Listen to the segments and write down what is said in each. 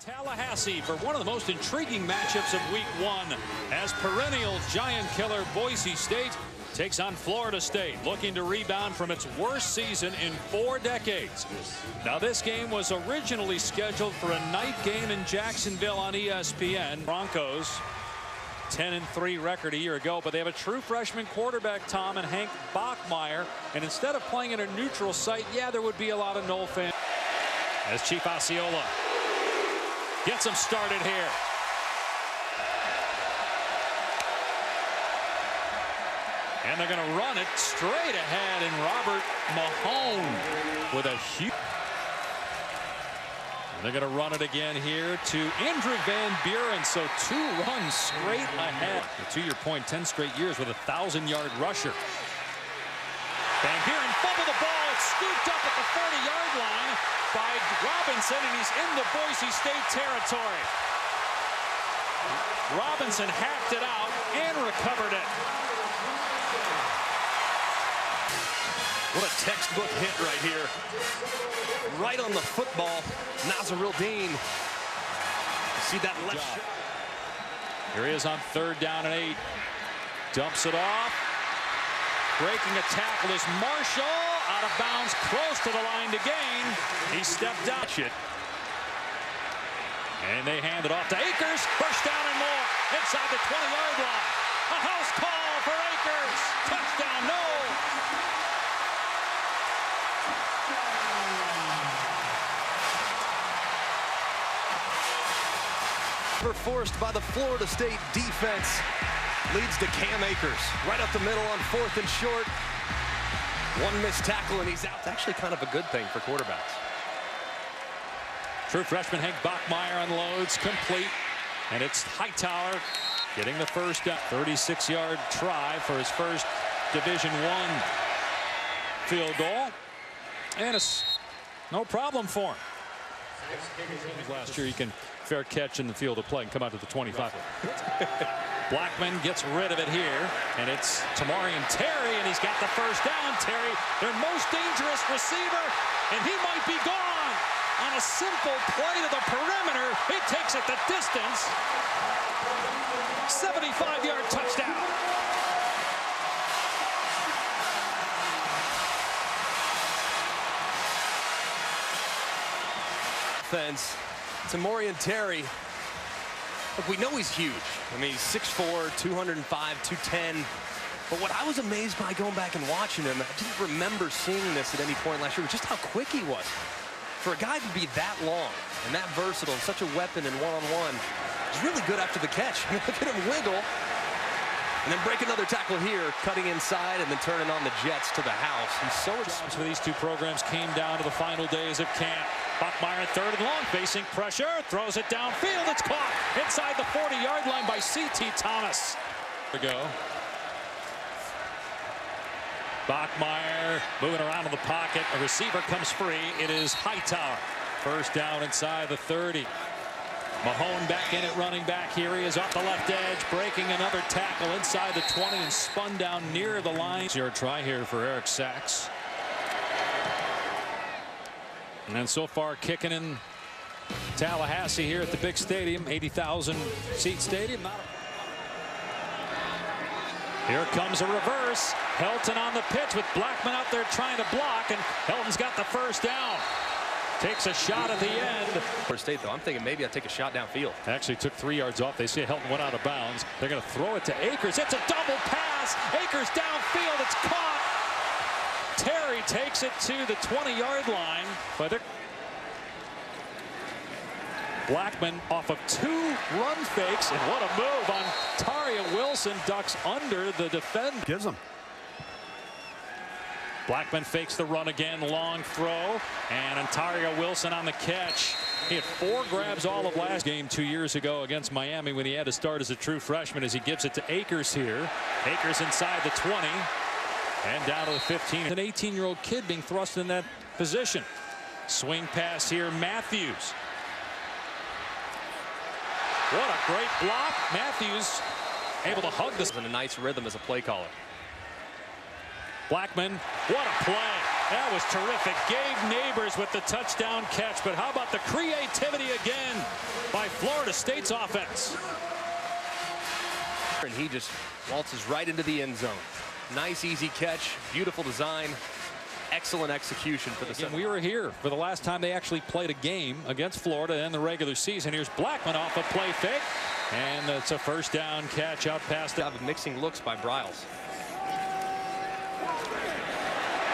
Tallahassee for one of the most intriguing matchups of week one as perennial giant killer Boise State takes on Florida State, looking to rebound from its worst season in 4 decades. Now this game was originally scheduled for a night game in Jacksonville on ESPN. Broncos 10-3 record a year ago, but they have a true freshman quarterback, Tom, and Hank Bachmeier, and instead of playing in a neutral site, yeah, there would be a lot of Knoll fans. As Chief Osceola gets him started here. And they're going to run it straight ahead, and Robert Mahone with a huge... They're going to run it again here to Andrew Van Buren, so 2 runs straight ahead. To your point, 10 straight years with a 1,000-yard rusher. Van Buren fumbled the ball. It's scooped up at the 40-yard line by Robinson, and he's into Boise State territory. Robinson hacked it out and recovered it. What a textbook hit right here. Right on the football. Nazaruddin. See that left shot. Here he is on 3rd down and 8. Dumps it off. Breaking a tackle is Marshall. Out of bounds, close to the line to gain. He stepped out. And they hand it off to Akers. First down and more. Inside the 20-yard line. A house call for Akers. Touchdown, no. Forced by the Florida State defense. Leads to Cam Akers. Right up the middle on 4th and short. 1 missed tackle and he's out. It's actually kind of a good thing for quarterbacks. True freshman Hank Bachmeier unloads, complete. And it's Hightower getting the first down. 36-yard try for his first Division I field goal. And it's no problem for him. Last year, you can fair catch in the field of play and come out to the 25. Blackman gets rid of it here, and it's Tamarian Terry, and he's got the first down. Terry, their most dangerous receiver, and he might be gone. On a simple play to the perimeter, he takes it the distance. 75-yard touchdown. Offense. Tamarian Terry. Look, we know he's huge. I mean, he's 6'4", 205, 210. But what I was amazed by going back and watching him, I didn't remember seeing this at any point last year, was just how quick he was. For a guy to be that long and that versatile and such a weapon in one-on-one, he's really good after the catch. I mean, look at him wiggle. And then break another tackle here, cutting inside and then turning on the Jets to the house. He's so excited. For these two programs came down to the final days of camp. Bachmeier 3rd and long, facing pressure, throws it downfield. It's caught inside the 40-yard line by C.T. Thomas. There we go. Bachmeier moving around in the pocket. A receiver comes free. It is Hightower. First down inside the 30. Mahone back in at running back. Here he is off the left edge, breaking another tackle inside the 20 and spun down near the line. Your try here for Eric Sachs. And so far kicking in Tallahassee here at the big stadium, 80,000 seat stadium. Here comes a reverse. Helton on the pitch with Blackman out there trying to block, and Helton's got the first down. Takes a shot at the end. For State, though, I'm thinking maybe I'd take a shot downfield. Actually took 3 yards off. They say Helton went out of bounds. They're going to throw it to Akers. It's a double pass. Akers downfield. It's caught. Terry takes it to the 20-yard line. But Blackman off of 2 run fakes. And what a move on Taria Wilson. Ducks under the defender. Gives him. Blackman fakes the run again, long throw, and Ontario Wilson on the catch. He had 4 grabs all of last game 2 years ago against Miami when he had to start as a true freshman, as he gives it to Akers here. Akers inside the 20 and down to the 15. An 18-year-old kid being thrust in that position. Swing pass here, Matthews. What a great block. Matthews able to hug this. In a nice rhythm as a play caller. Blackman, what a play. That was terrific. Gabe Neighbors with the touchdown catch, but how about the creativity again by Florida State's offense. And he just waltzes right into the end zone. Nice, easy catch, beautiful design, excellent execution for the center. We were here for the last time they actually played a game against Florida in the regular season. Here's Blackman off a play fake, and it's a first down catch out past it. Mixing looks by Briles.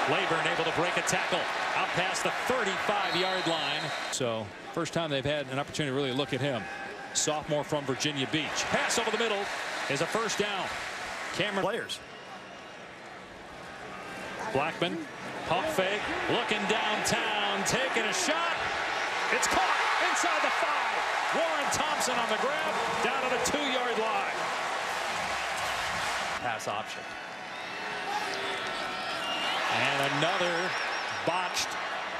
Layburn able to break a tackle out past the 35-yard line. So first time they've had an opportunity to really look at him. Sophomore from Virginia Beach. Pass over the middle is a first down. Cameron players. Blackman, pump fake, looking downtown, taking a shot. It's caught inside the 5. Warren Thompson on the grab, down to the 2-yard line. Pass option. And another botched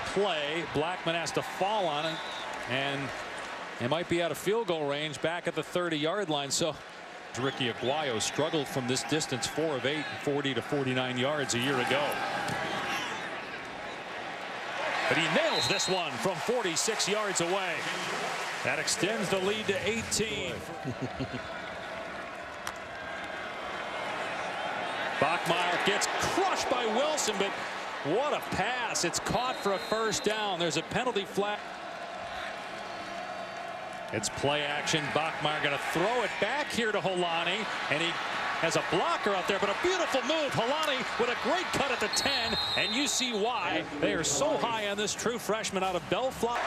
play. Blackman has to fall on it, and it might be out of field goal range back at the 30-yard line. So Ricky Aguayo struggled from this distance, 4 of 8, 40 to 49 yards a year ago. But he nails this one from 46 yards away. That extends the lead to 18. Bachmeier gets crushed by Wilson, but what a pass. It's caught for a first down. There's a penalty flag. It's play action. Bachmeier going to throw it back here to Holani, and he has a blocker out there, but a beautiful move. Holani with a great cut at the 10, and you see why they are so high on this true freshman out of Bellflower.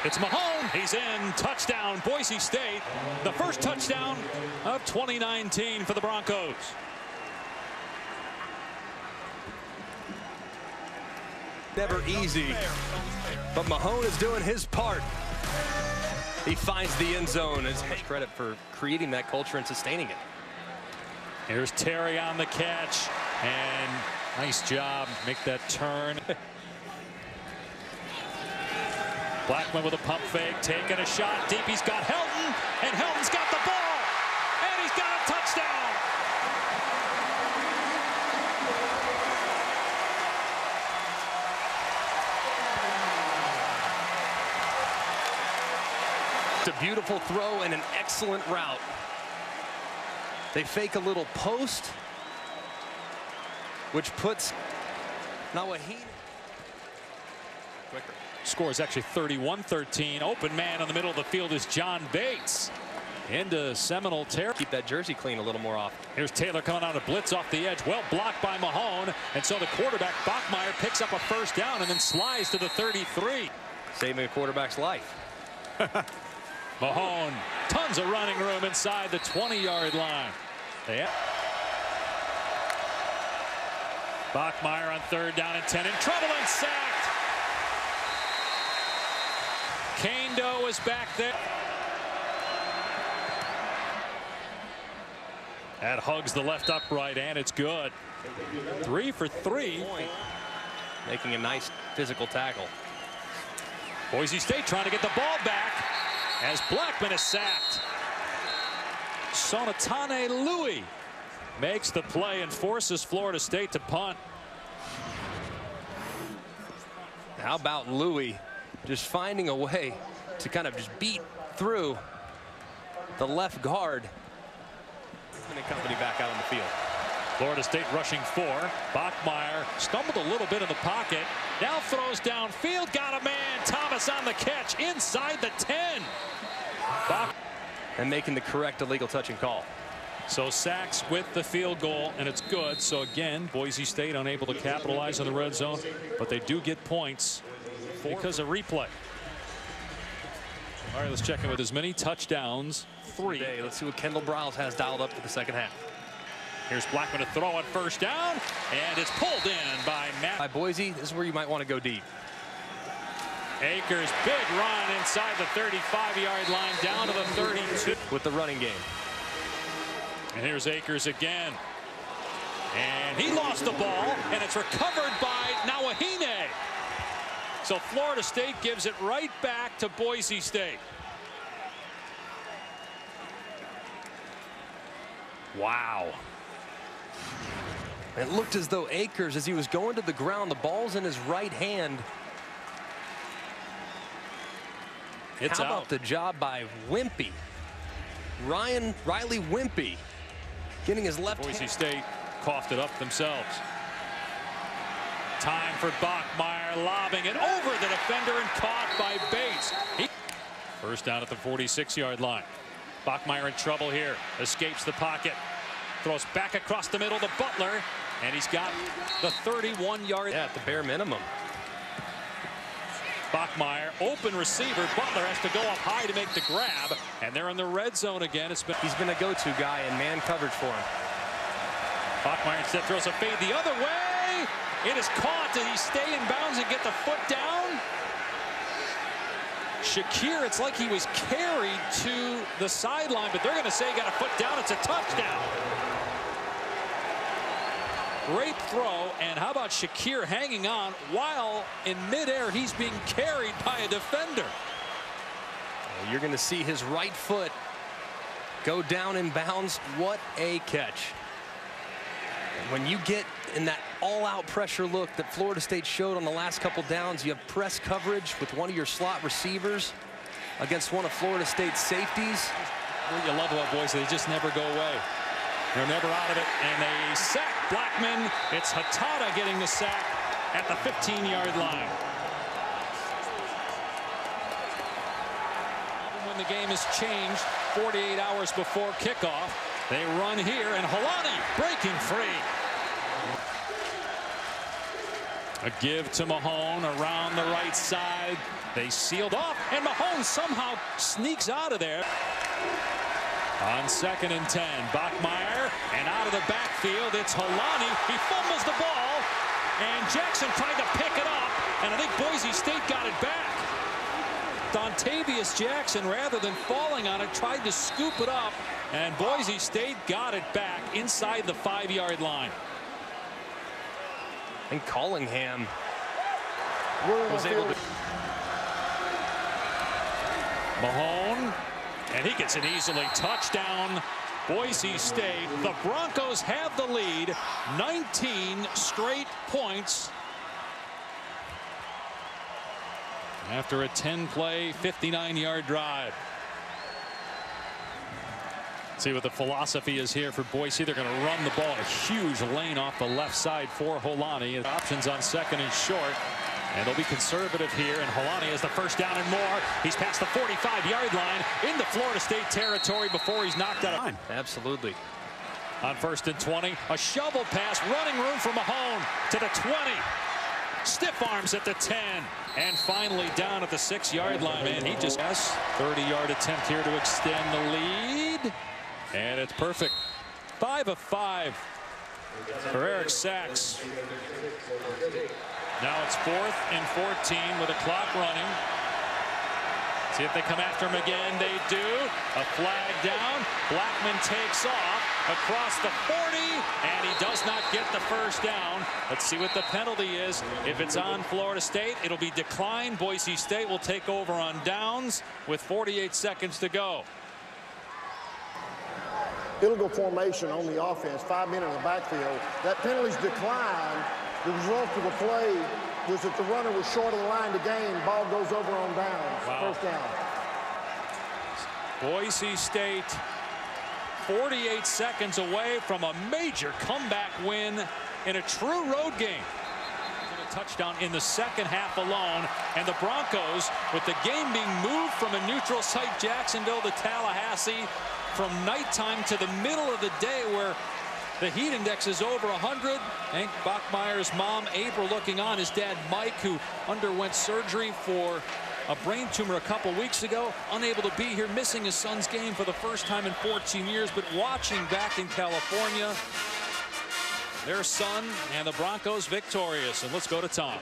It's Mahone. He's in. Touchdown, Boise State. The first touchdown of 2019 for the Broncos. Never easy, but Mahone is doing his part. He finds the end zone. As much credit for creating that culture and sustaining it. Here's Terry on the catch, and nice job. Make that turn. Blackman with a pump fake, taking a shot deep. He's got Helton, and Helton's got the ball, and he's got a touchdown. It's a beautiful throw and an excellent route. They fake a little post, which puts Nawahine quicker. Score is actually 31-13. Open man in the middle of the field is John Bates. Into Seminole territory. Keep that jersey clean a little more often. Here's Taylor coming out of blitz off the edge. Well blocked by Mahone. And so the quarterback, Bachmeier, picks up a first down and then slides to the 33. Saving a quarterback's life. Mahone, tons of running room inside the 20-yard line. Yeah. Bachmeier on third down and 10, in trouble and sacked. Kando is back there. That hugs the left upright, and it's good. 3 for 3. Making a nice physical tackle. Boise State trying to get the ball back as Blackman is sacked. Sonatane Louis makes the play and forces Florida State to punt. How about Louis just finding a way to kind of just beat through the left guard. And company back out on the field. Florida State rushing 4. Bachmeier stumbled a little bit in the pocket. Now throws downfield. Got a man. Thomas on the catch inside the 10. And making the correct illegal touching call. So sacks with the field goal, and it's good. So again, Boise State unable to capitalize on the red zone, but they do get points because of replay. All right, let's check in with as many touchdowns. 3. Let's see what Kendall Briles has dialed up for the second half. Here's Blackman to throw on first down, and it's pulled in by Matt. By Boise, this is where you might want to go deep. Akers, big run inside the 35-yard line, down to the 32. With the running game. And here's Akers again. And he lost the ball, and it's recovered by Nawahine. So Florida State gives it right back to Boise State. Wow. It looked as though Akers, as he was going to the ground, the ball's in his right hand. It's How out. about the job by Wimpy? Riley Wimpy getting his left Boise hand. State coughed it up themselves. Time for Bachmeier, lobbing it over the defender and caught by Bates. First down at the 46-yard line. Bachmeier in trouble here. Escapes the pocket. Throws back across the middle to Butler. And he's got the 31-yard. Yeah, at the bare minimum. Bachmeier, open receiver. Butler has to go up high to make the grab. And they're in the red zone again. He's been a go-to guy in man coverage for him. Bachmeier instead throws a fade the other way. It is caught. Did he stay in bounds and get the foot down? Shakir, it's like he was carried to the sideline, but they're going to say he got a foot down. It's a touchdown. Great throw, and how about Shakir hanging on while in midair he's being carried by a defender. You're going to see his right foot go down in bounds. What a catch. When you get in that all-out pressure look that Florida State showed on the last couple downs, you have press coverage with one of your slot receivers against one of Florida State's safeties. What you love about Boise, they just never go away. They're never out of it, and they sack Blackman. It's Hatada getting the sack at the 15-yard line. Even when the game is changed 48 hours before kickoff, they run here, and Holani breaking free. A give to Mahone around the right side. They sealed off, and Mahone somehow sneaks out of there. On 2nd and 10, Bachmeier, and out of the backfield, it's Holani. He fumbles the ball, and Jackson tried to pick it up, and I think Boise State got it back. Dontavius Jackson, rather than falling on it, tried to scoop it up, and Boise State got it back inside the 5-yard line. And Collingham was able to. Mahone, and he gets it easily. Touchdown, Boise State. The Broncos have the lead, 19 straight points. After a 10-play, 59-yard drive. See what the philosophy is here for Boise. They're going to run the ball. A huge lane off the left side for Holani. Options on 2nd and short. And they'll be conservative here. And Holani has the first down and more. He's past the 45-yard line into Florida State territory before he's knocked out of time. Absolutely. On 1st and 20, a shovel pass, running room for Mahone to the 20. Stiff arms at the 10. And finally down at the 6-yard line. Man, he just has 30-yard attempt here to extend the lead. And it's perfect. 5 of 5 for Eric Sachs. Now it's 4th and 14 with a clock running. See if they come after him again. They do. A flag down. Blackman takes off across the 40, and he does not get the first down. Let's see what the penalty is. If it's on Florida State, it'll be declined. Boise State will take over on downs with 48 seconds to go. Illegal formation on the offense, 5 men in the backfield. That penalty's declined. The result of the play was that the runner was short of the line to gain. Ball goes over on downs. Wow. First down. Boise State 48 seconds away from a major comeback win in a true road game. A touchdown in the second half alone, and the Broncos, with the game being moved from a neutral site, Jacksonville, to Tallahassee, from nighttime to the middle of the day where the heat index is over 100. Hank Bachmeier's mom, April, looking on. His dad, Mike, who underwent surgery for a brain tumor a couple weeks ago, unable to be here, missing his son's game for the first time in 14 years, but watching back in California. Their son and the Broncos victorious. And let's go to Tom.